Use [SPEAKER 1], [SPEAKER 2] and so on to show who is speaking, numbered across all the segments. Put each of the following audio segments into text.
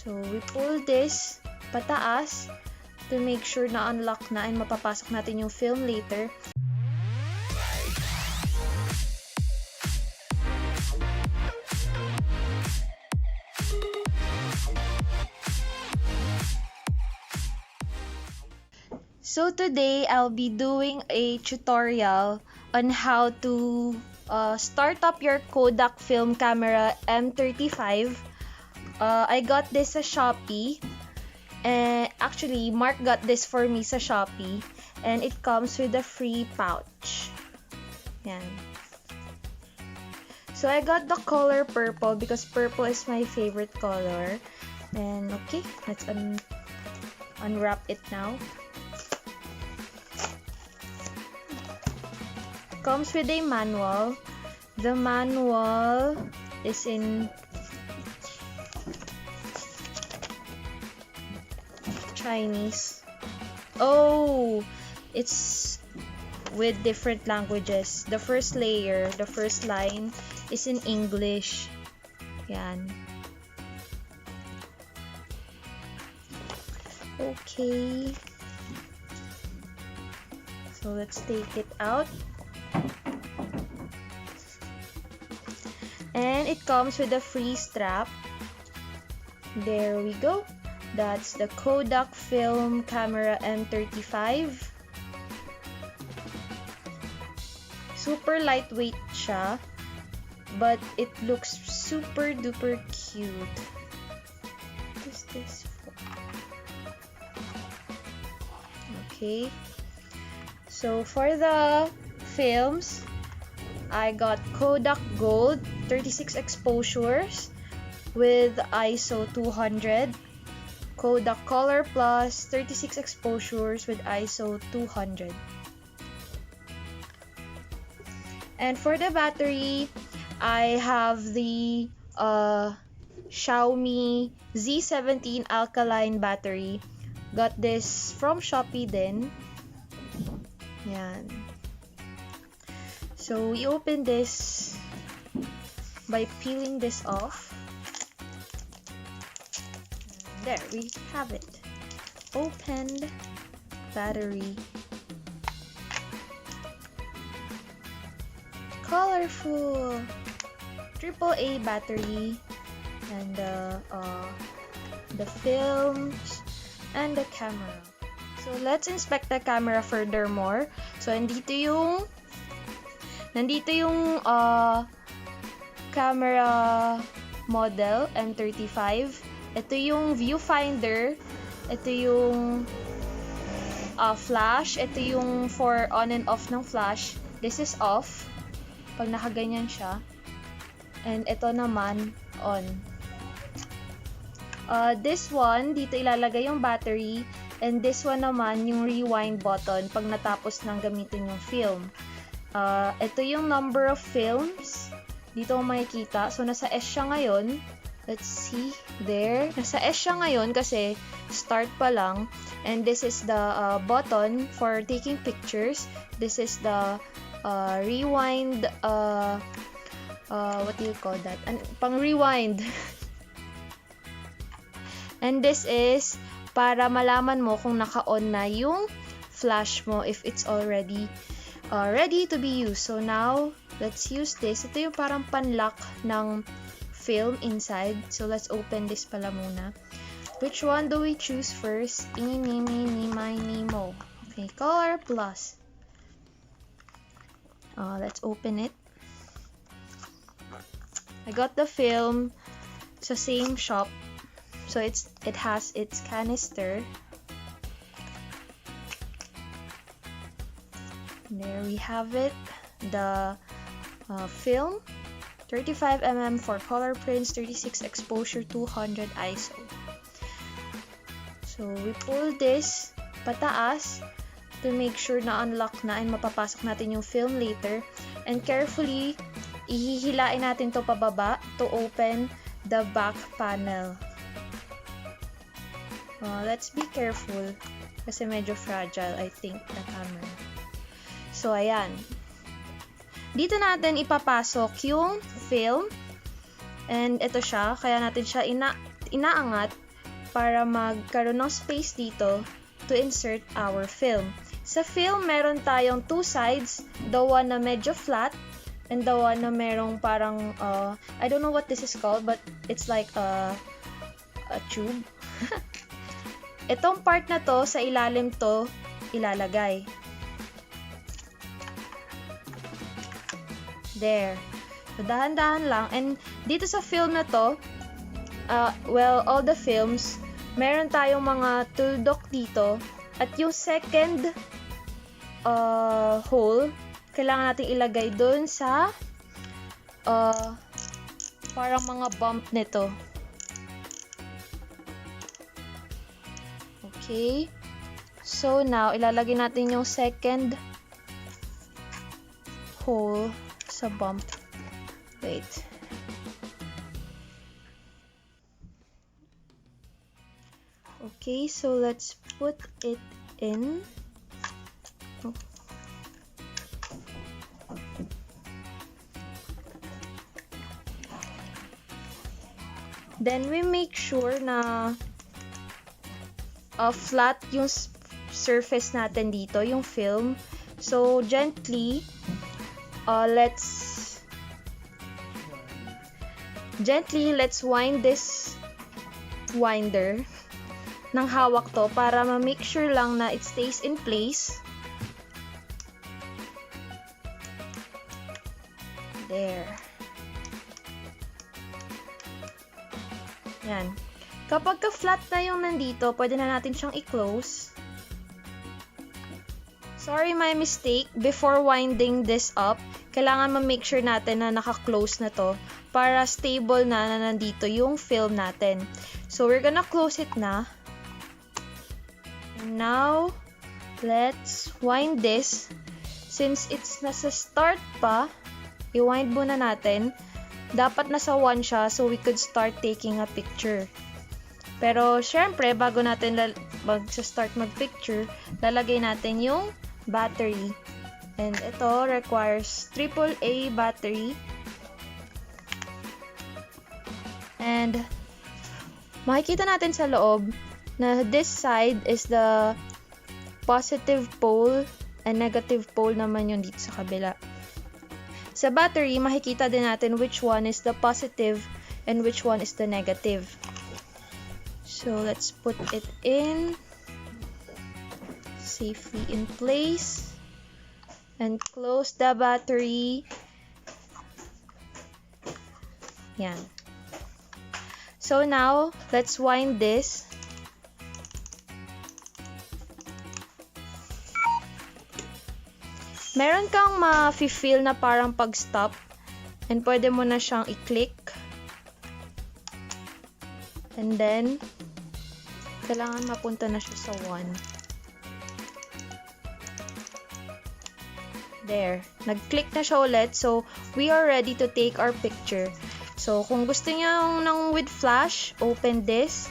[SPEAKER 1] So, we pull this pataas to make sure na unlock na and mapapasok natin yung film later. So today, I'll be doing a tutorial on how to start up your Kodak film camera M35. I got this sa Shopee. And actually, Mark got this for me sa Shopee. And it comes with a free pouch. Yan. So I got the color purple because purple is my favorite color. And okay, let's unwrap it now. Comes with a manual. The manual is in Chinese. Oh, it's with different languages. The first layer, the first line is in English. Yan. Okay. So let's take it out. And it comes with a free strap. There we go. That's the Kodak film camera M35. Super lightweight siya, but it looks super duper cute. What is this for? Okay. So for the films, I got Kodak Gold 36 exposures with ISO 200. Kodak Color Plus 36 exposures with ISO 200. And for the battery, I have the Xiaomi Z17 alkaline battery. Got this from Shopee din. Yan. So we open this by peeling this off. And there we have it. Opened battery. Colorful AAA battery, and the films and the camera. So let's inspect the camera furthermore. So nandito yung camera model M35. Ito yung viewfinder. Ito yung flash. Ito yung for on and off ng flash. This is off pag nakaganyan siya. And ito naman on. This one, dito ilalagay yung battery. And this one naman yung rewind button pag natapos nang gamitin yung film. Ito yung number of films. Dito mo makikita. So, nasa S siya ngayon. Let's see. There. Nasa S siya ngayon kasi start pa lang. And this is the button for taking pictures. This is the rewind. What do you call that? Pang rewind. And this is para malaman mo kung naka-on na yung flash mo if it's already ready to be used. So now, let's use this. Ito yung parang panlock ng film inside. So let's open this pala muna. Which one do we choose first? Eeny, meeny, miny, mo. Okay, Color Plus. Let's open it. I got the film sa same shop. So it has its canister. There we have it. The film, 35mm for color prints, 36 exposure, 200 ISO. So we pull this pataas to make sure na unlock na and mapapasok natin yung film later. And carefully, ihihilain natin to pababa to open the back panel. Let's be careful kasi medyo fragile, I think, the camera. So, ayan. Dito natin ipapasok yung film. And ito siya. Kaya natin siya inaangat para magkaroon ng space dito to insert our film. Sa film, meron tayong two sides, the one na medyo flat and the one na merong parang, I don't know what this is called, but it's like a tube. Itong part na to, sa ilalim to ilalagay. There. So, dahan-dahan lang. And dito sa film na to, well, all the films, meron tayong mga tuldok dito. At yung second hole, kailangan natin ilagay dun sa parang mga bump nito. Okay. So, now, ilalagay natin yung second hole sa bump. Wait. Okay, so let's put it in. Oh. Then we make sure na flat yung surface natin dito, yung film. So gently, let's wind this winder ng hawak to para ma-make sure lang na it stays in place. There. Yan. Kapag ka-flat na yung nandito, pwede na natin siyang i-close. Sorry, my mistake. Before winding this up, kailangan ma-make sure natin na naka-close na to para stable na nandito yung film natin. So, we're gonna close it na. And now, let's wind this. Since it's nasa start pa, i-wind muna natin. Dapat nasa 1 siya so we could start taking a picture. Pero, syempre, bago natin mag-start mag-picture, lalagay natin yung battery. And ito requires AAA battery. And makikita natin sa loob na this side is the positive pole and negative pole naman yung dito sa kabila. Sa battery, makikita din natin which one is the positive and which one is the negative. So, let's put it in safely in place and close the battery. Yan. So, now, let's wind this. Meron kang ma-feel na parang pag-stop and pwede mo na siyang i-click. And then, kailangan mapunta na siya sa 1. There. Nag-click na siya ulit. So, we are ready to take our picture. So, kung gusto niyo ng with flash, open this.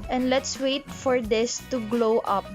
[SPEAKER 1] And let's wait for this to glow up.